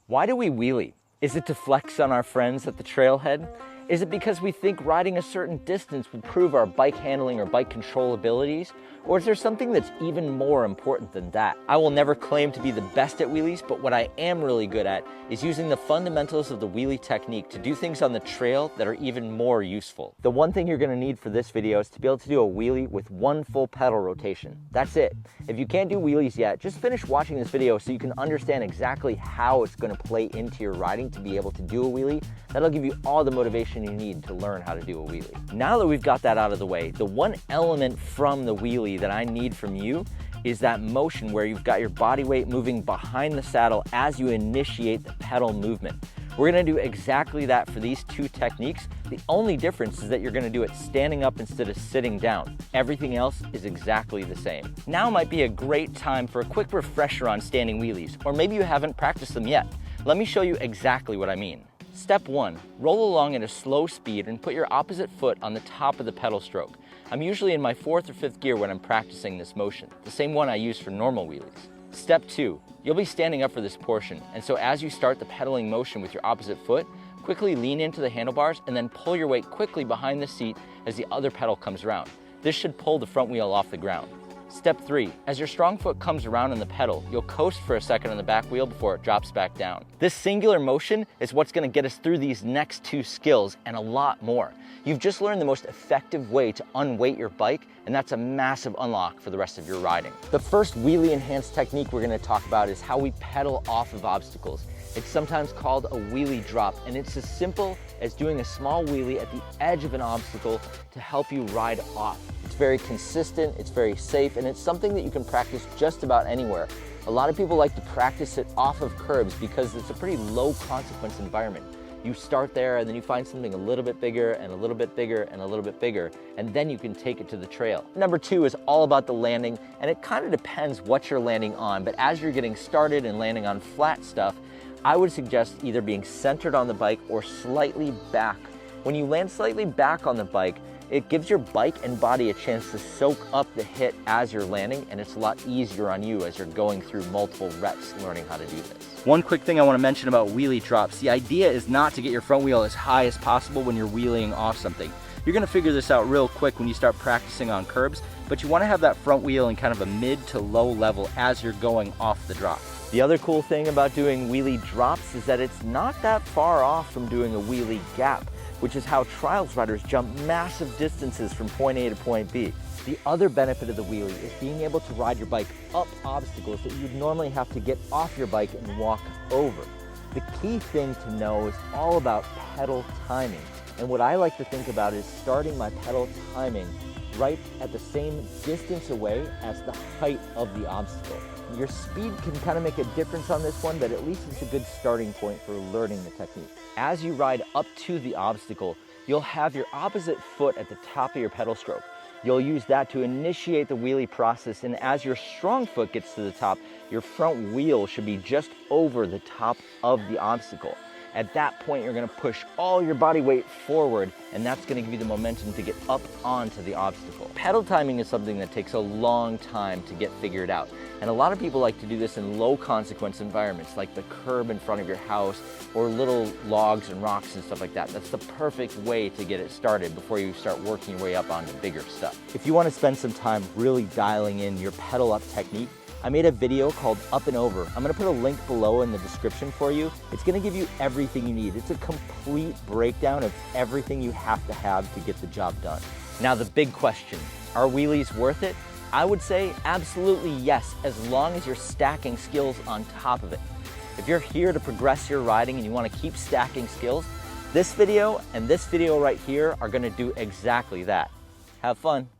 Why do we wheelie? Is it to flex on our friends at the trailhead? Is it because we think riding a certain distance would prove our bike handling or bike control abilities? Or is there something that's even more important than that? I will never claim to be the best at wheelies, but what I am really good at is using the fundamentals of the wheelie technique to do things on the trail that are even more useful. The one thing you're gonna need for this video is to be able to do a wheelie with one full pedal rotation. That's it. If you can't do wheelies yet, just finish watching this video so you can understand exactly how it's gonna play into your riding to be able to do a wheelie. That'll give you all the motivation you need to learn how to do a wheelie. Now that we've got that out of the way, the one element from the wheelie that I need from you is that motion where you've got your body weight moving behind the saddle as you initiate the pedal movement. We're gonna do exactly that for these two techniques. The only difference is that you're gonna do it standing up instead of sitting down. Everything else is exactly the same. Now might be a great time for a quick refresher on standing wheelies, or maybe you haven't practiced them yet. Let me show you exactly what I mean. Step 1, roll along at a slow speed and put your opposite foot on the top of the pedal stroke. I'm usually in my 4th or 5th gear when I'm practicing this motion, the same one I use for normal wheelies. Step 2, you'll be standing up for this portion, and so as you start the pedaling motion with your opposite foot, quickly lean into the handlebars and then pull your weight quickly behind the seat as the other pedal comes around. This should pull the front wheel off the ground. Step 3, as your strong foot comes around on the pedal, you'll coast for a second on the back wheel before it drops back down. This singular motion is what's gonna get us through these next two skills and a lot more. You've just learned the most effective way to unweight your bike, and that's a massive unlock for the rest of your riding. The first wheelie enhanced technique we're gonna talk about is how we pedal off of obstacles. It's sometimes called a wheelie drop, and it's as simple as doing a small wheelie at the edge of an obstacle to help you ride off. It's very consistent, it's very safe, and it's something that you can practice just about anywhere. A lot of people like to practice it off of curbs because it's a pretty low consequence environment. You start there and then you find something a little bit bigger and a little bit bigger and a little bit bigger, and then you can take it to the trail. Number 2 is all about the landing, and it kind of depends what you're landing on, but as you're getting started and landing on flat stuff, I would suggest either being centered on the bike or slightly back. When you land slightly back on the bike, it gives your bike and body a chance to soak up the hit as you're landing, and it's a lot easier on you as you're going through multiple reps learning how to do this. One quick thing I want to mention about wheelie drops. The idea is not to get your front wheel as high as possible when you're wheeling off something. You're going to figure this out real quick when you start practicing on curbs, but you want to have that front wheel in kind of a mid to low level as you're going off the drop. The other cool thing about doing wheelie drops is that it's not that far off from doing a wheelie gap, which is how trials riders jump massive distances from point A to point B. The other benefit of the wheelie is being able to ride your bike up obstacles that you'd normally have to get off your bike and walk over. The key thing to know is all about pedal timing. And what I like to think about is starting my pedal timing right at the same distance away as the height of the obstacle. Your speed can kind of make a difference on this one, but at least it's a good starting point for learning the technique. As you ride up to the obstacle, you'll have your opposite foot at the top of your pedal stroke. You'll use that to initiate the wheelie process, and as your strong foot gets to the top, your front wheel should be just over the top of the obstacle. At that point, you're gonna push all your body weight forward, and that's gonna give you the momentum to get up onto the obstacle. Pedal timing is something that takes a long time to get figured out. And a lot of people like to do this in low consequence environments, like the curb in front of your house, or little logs and rocks and stuff like that. That's the perfect way to get it started before you start working your way up onto bigger stuff. If you wanna spend some time really dialing in your pedal up technique, I made a video called Up and Over. I'm gonna put a link below in the description for you. It's gonna give you everything you need. It's a complete breakdown of everything you have to get the job done. Now the big question, are wheelies worth it? I would say absolutely yes, as long as you're stacking skills on top of it. If you're here to progress your riding and you wanna keep stacking skills, this video and this video right here are gonna do exactly that. Have fun.